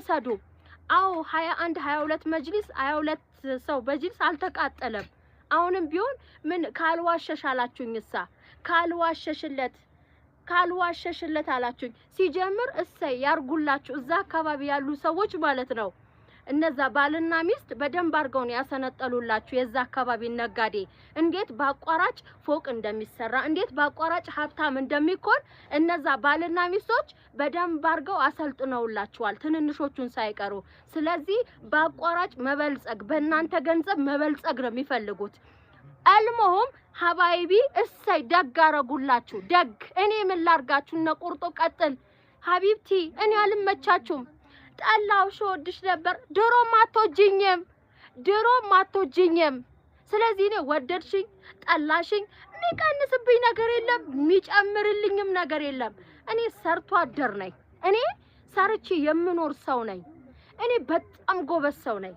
ውሰዱ አው 21 22 መጅሊስ 22 ሰው መጅሊስ አልተቃጠለም አሁንም ቢሆን ምን ካልዋሸሻላችሁኝሳ ካልዋሸሽለት አላችሁኝ ሲጀምር እሰይ ያርጉላችሁ እዛ አካባቢ ያሉ ሰዎች ማለት ነው እነዛ ባልና ሚስት በደንብ አርገው ነው ያሰነጠሉላችሁ የዛ አካባቢ ነጋዴ እንዴት ባቋራጭ ፎቅ እንደሚሰራ እንዴት ባቋራጭ ሀብታም እንደሚኮን እነዛ ባልና ሚስቶች በደንብ አርገው አሰልጥነውላችኋል ትንንሾቹን ሳይቀሩ ስለዚህ ባቋራጭ መበልጸግ በእናንተ ገንዘብ መበልጸግ ነው የሚፈልጉት አልሞም ሀባይቢ እሰይ ደግ አረጉላችሁ ደግ እኔ ምን ላርጋችሁ እና ቁርጦ ቀጥል ሀቢብቲ እኔ አልመቻችሁም ጠላው ሾድሽ ነበር ድሮ ማቶጅኝም ስለዚህ ነው ወደድሽኝ ጠላሽኝ የሚቀንስብኝ ነገር የለም የሚጨምርልኝም ነገር የለም እኔ ሰርቶ አደር ነኝ እኔ ሰርቼ የምኖር ሰው ነኝ እኔ በጣም ጎበዝ ሰው ነኝ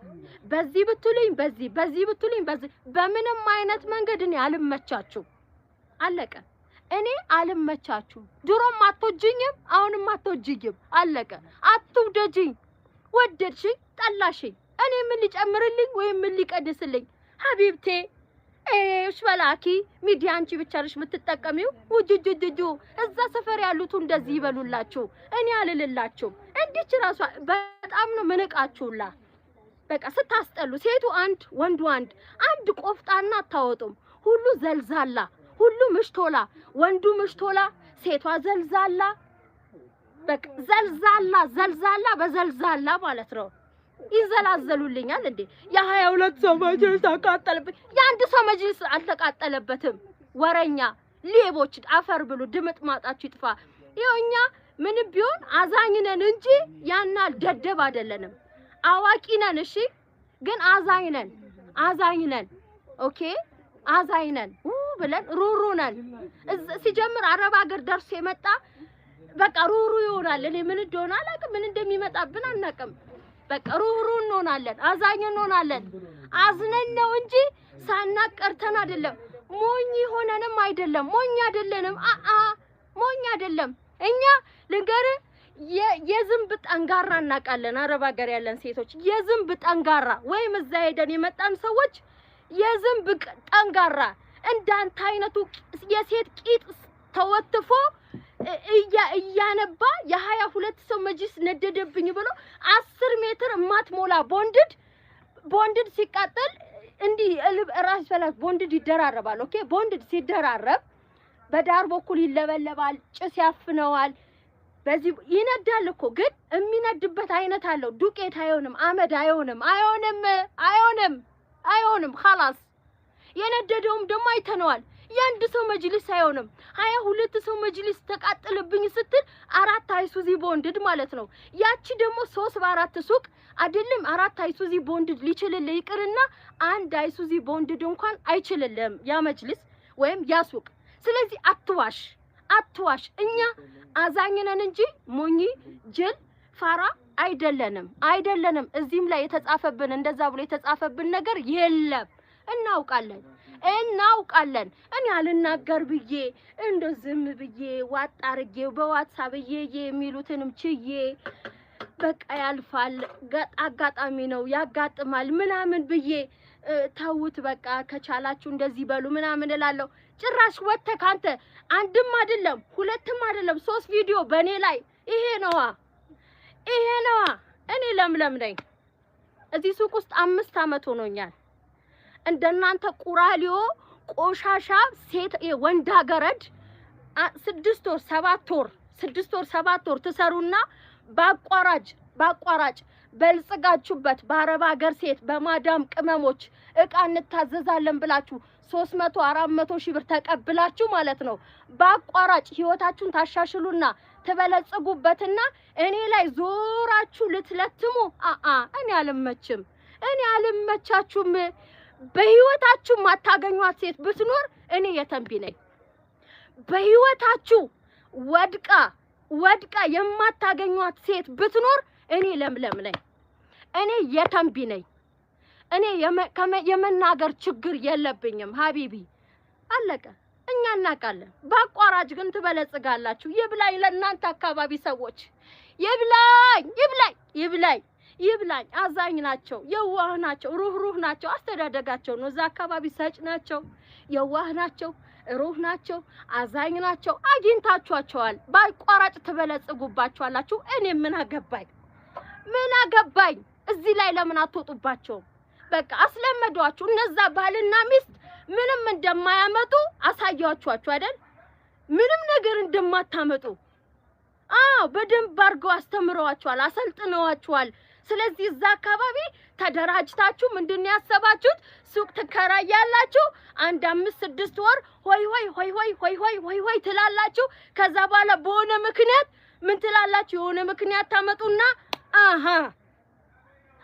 በዚህ ብትሉኝ በዚህ ብትሉኝ በዚህ በምንም አይነት መንገድ እኔ አልመቻችሁ አለቀ እኔ አልመቻችሁ ድሮም አትወጂኝም አሁንም አትወጂኝም አለቀ አትውደጂኝ ወደድሽኝ ጠላሽኝ እኔ ምን ሊጨምርልኝ ወይ ምን ሊቀድስልኝ ሀቢብቴ እሽ በላኪ ሚዲያ አንቺ ብቻ ነሽ የምትጠቀሚው ውጅጅጅጁ እዛ ሰፈር ያሉት እንደዚህ ይበሉላችሁ እኔ አልልላችሁ እንዲች ራሷ በጣም ነው ምንቃችሁላ በቃ ስታስጠሉ ሴቱ አንድ ወንዱ አንድ ቆፍጣና አታወጡም ሁሉ ዘልዛላ ሁሉ ምሽቶላ ወንዱ ምሽቶላ ሴቷ ዘልዛላ በቃ ዘልዛላ በዘልዛላ ማለት ነው ይዘላዘሉልኛል እንዴ ያ22 ሰው መጅልስ ተቃጠለበት ያንድ ሰው መጅልስ አልተቃጠለበትም ወረኛ ሌቦች አፈር ብሉ ድምጥ ማጣችሁ ይጥፋ ይኸውኛ ምን ቢሆን አዛኝነን እንጂ ያናል ደደብ አይደለንም አዋቂነን እሺ ግን አዛኝነን ኦኬ አዛኝነን ብለን ሩሩነን ሲጀምር አረብ ሀገር ደርሶ የመጣ በቃ ሩሩ ይሆናል እኔ ምን እንደሆነ አላውቅም ምን እንደሚመጣብን አናውቅም በቃ ሩሩ እንሆናለን አዛኝ እንሆናለን አዝነን ነው እንጂ ሳናቀርተን አይደለም ሞኝ ሆነንም አይደለም ሞኝ አይደለንም ሞኝ አይደለም እኛ ልንገር የዝንብ ጠንጋራ እናቃለን አረብ ሀገር ያለን ሴቶች የዝንብ ጠንጋራ ወይም እዛ ሄደን የመጣን ሰዎች የዝንብ ጠንጋራ እንዳንተ አይነቱ የሴት ቂጥ ተወትፎ እያነባ የ22 ሰው መጅስ ነደደብኝ ብሎ 10 ሜትር ማትሞላ ቦንድድ ሲቃጠል እንዲ ራስ ፈላስ ቦንድድ ይደራረባል ኦኬ ቦንድድ ሲደራረብ በዳር በኩል ይለበለባል ጭስ ያፍነዋል በዚህ ይነዳል እኮ ግን የሚነድበት አይነት አለው ዱቄት አይሆንም አመድ አይሆንም خلاص የነደደውም ደሞ አይተነዋል ያንድ ሰው መጅልስ አይሆንም 22 ሰው መጅልስ ተቃጠለብኝ ስትል 4 አይሱዚ ቦንድድ ማለት ነው ያቺ ደሞ 3 በ4 ሱቅ አይደለም 4 አይሱዚ ቦንድድ ሊችልል ይቅርና አንድ አይሱዚ ቦንድድ እንኳን አይችልልም ያ መጅልስ ወይም ያ ሱቅ ስለዚህ አትዋሽ እኛ አዛኝነን እንጂ ሞኝ ጅል ፋራ አይደለንም እዚህም ላይ የተጻፈብን እንደዛ ብሎ የተጻፈብን ነገር የለም እናውቃለን እኔ አልናገር ብዬ እንደ ዝም ብዬ ዋጣርጌ በዋትስአፕ የሚሉትንም ችዬ በቃ ያልፋል አጋጣሚ ነው ያጋጥማል ምናምን ብዬ ታውት በቃ ከቻላችሁ እንደዚህ በሉ ምናምን እላለሁ ጭራሽ ወጥተ ካንተ አንድም አይደለም ሁለትም አይደለም 3 ቪዲዮ በኔ ላይ ይሄ ነዋ እኔ ለምለም ነኝ እዚህ ሱቅ ውስጥ 5 አመት ሆኖኛል እንደናንተ ቁራሊዮ ቆሻሻ ሴት ወንዳ ገረድ 6 ወር 7 ወር ተሰሩና ባቋራጭ በልጽጋችሁበት በአረብ ሀገር ሴት በማዳም ቅመሞች እቃ እንታዘዛለን ብላችሁ 300 400 ሺህ ብር ተቀብላችሁ ማለት ነው ባቋራጭ ህይወታችሁን ታሻሽሉና ተበለጽጉበትና እኔ ላይ ዞራችሁ ልትለትሙ እኔ አልመቻችሁም በህይወታችሁ ማታገኙት ሴት ብትኖር እኔ የተንቢ ነኝ በህይወታችሁ ወድቃ የማታገኙት ሴት ብትኖር እኔ ለምለም ነኝ እኔ የተንቢ ነኝ እኔ የመናገር ችግር የለብኝም ሀቢቢ አለቀ እኛ እናቃለን ባቋራጭ ግን ትበለጽጋላችሁ ይብላይ ለእናንተ አካባቢ ሰዎች ይብላኝ። አዛኝ ናቸው፣ የዋህ ናቸው፣ ሩህ ናቸው። አስተዳደጋቸው ነው። እዛ አካባቢ ሰጭ ናቸው፣ የዋህ ናቸው፣ ሩህ ናቸው፣ አዛኝ ናቸው። አግኝታችኋቸዋል። ባይቋራጭ ትበለጽጉባቸዋላችሁ። እኔ ምን አገባኝ? እዚህ ላይ ለምን አትወጡባቸው? በቃ አስለመዷችሁ። እነዛ ባልና ሚስት ምንም እንደማያመጡ አሳያችኋችሁ አይደል? ምንም ነገር እንደማታመጡ በደንብ አድርገው አስተምረዋችኋል፣ አሰልጥነዋችኋል። ስለዚህ እዛ አካባቢ ተደራጅታችሁ ምንድነው ያሰባችሁት? ሱቅ ትከራያላችሁ። 1 5 6 ወር ሆይ ትላላችሁ። ከዛ በኋላ በሆነ ምክንያት ምን ትላላችሁ? የሆነ ምክንያት ታመጡና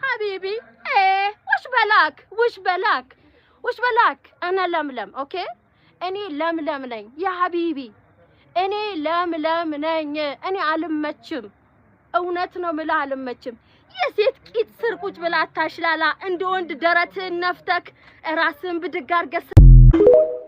ሀቢቢ ውሽ በላክ እኔ ለምለም ኦኬ። እኔ ለምለም ነኝ ያ ሀቢቢ። እኔ ለምለም ነኝ። እኔ አልመችም። እውነት ነው የምልህ አልመችም። የሴት ቂጥ ስር ቁጭ ብላ አታሽላላ። እንደ ወንድ ደረትህን ነፍተክ ራስህን ብድግ አድርገህ